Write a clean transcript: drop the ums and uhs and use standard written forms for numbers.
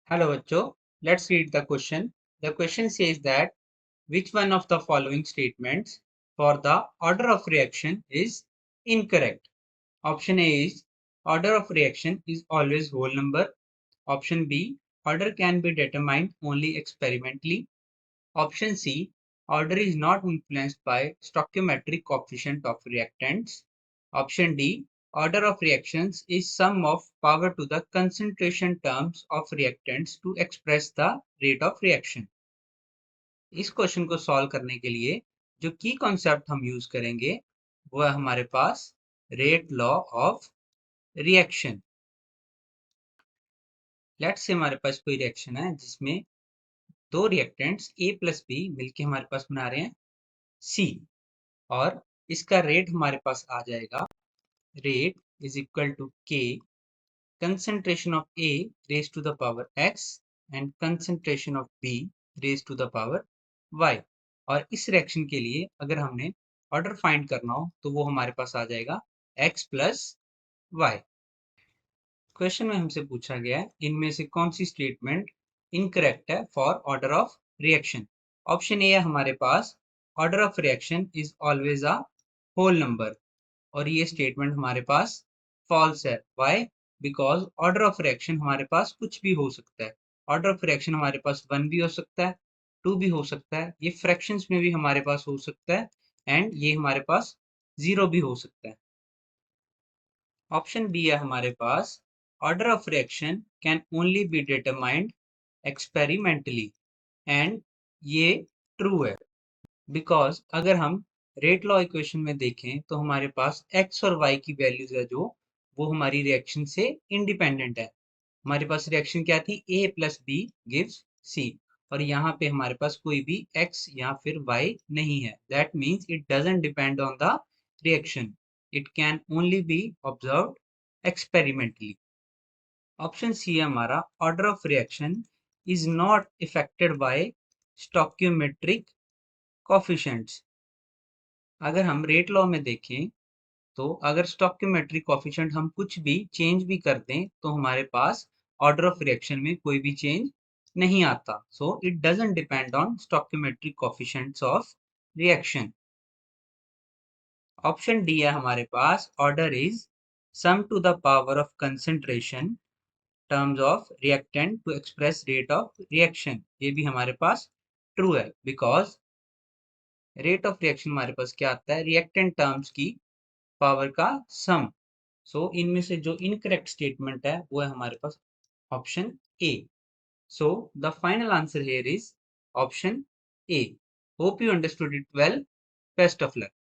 Hello, Bachcho. Let's read the question. The question says that which one of the following statements for the order of reaction is incorrect? Option A is order of reaction is always whole number. Option B, order can be determined only experimentally. Option C, order is not influenced by stoichiometric coefficient of reactants. Option D, order of reactions is sum of power to the concentration terms of reactants to express the rate of reaction. इस question को solve करने के लिए जो की concept हम use करेंगे वो है हमारे पास rate law of reaction. Let's say हमारे पास कोई रिएक्शन है जिसमें दो रिएक्टेंट्स A प्लस बी मिलके हमारे पास बना रहे हैं C और इसका रेट हमारे पास आ जाएगा rate is equal to K concentration of A raised to the power X and concentration of B raised to the power Y। और इस रिएक्शन के लिए अगर हमने ऑर्डर फाइंड करना हो तो वो हमारे पास आ जाएगा X प्लस Y। क्वेश्चन में हमसे पूछा गया है इनमें से कौन सी स्टेटमेंट इनकरेक्ट है for order of reaction. Option A है हमारे पास order of reaction is always a whole number और ये स्टेटमेंट हमारे पास फॉल्स है। Why? Because order of reaction हमारे पास कुछ भी हो सकता है। ऑर्डर ऑफ रिएक्शन हमारे पास 1 भी हो सकता है, 2 भी हो सकता है, ये फ्रैक्शंस में भी हमारे पास हो सकता है एंड ये हमारे पास 0 भी हो सकता है। ऑप्शन बी है हमारे पास order of reaction can only be determined experimentally and ये ट्रू है बिकॉज अगर हम रेट लॉ इक्वेशन में देखें तो हमारे पास x और y की वैल्यूज है जो वो हमारी रिएक्शन से इंडिपेंडेंट है। हमारे पास रिएक्शन क्या थी a plus B gives c और यहाँ पे हमारे पास कोई भी x या फिर y नहीं है। That means it doesn't depend on the reaction, it can only be observed experimentally. Option C है हमारा order of reaction is not affected by stoichiometric coefficients. अगर हम रेट लॉ में देखें तो अगर स्टोकियोमेट्रिक कोफिशिएंट हम कुछ भी चेंज भी कर दें तो हमारे पास ऑर्डर ऑफ रिएक्शन में कोई भी चेंज नहीं आता। So it doesn't depend on stoichiometric coefficients of reaction. Option D है हमारे पास order is sum to the power of concentration terms of reactant to express rate of reaction. ये भी हमारे पास ट्रू है बिकॉज रेट ऑफ रिएक्शन हमारे पास क्या आता है रिएक्टेंट टर्म्स की पावर का सम। सो इनमें से जो इनकरेक्ट स्टेटमेंट है वो है हमारे पास option A. So the final answer here is option A. Hope you understood it well. Best of luck.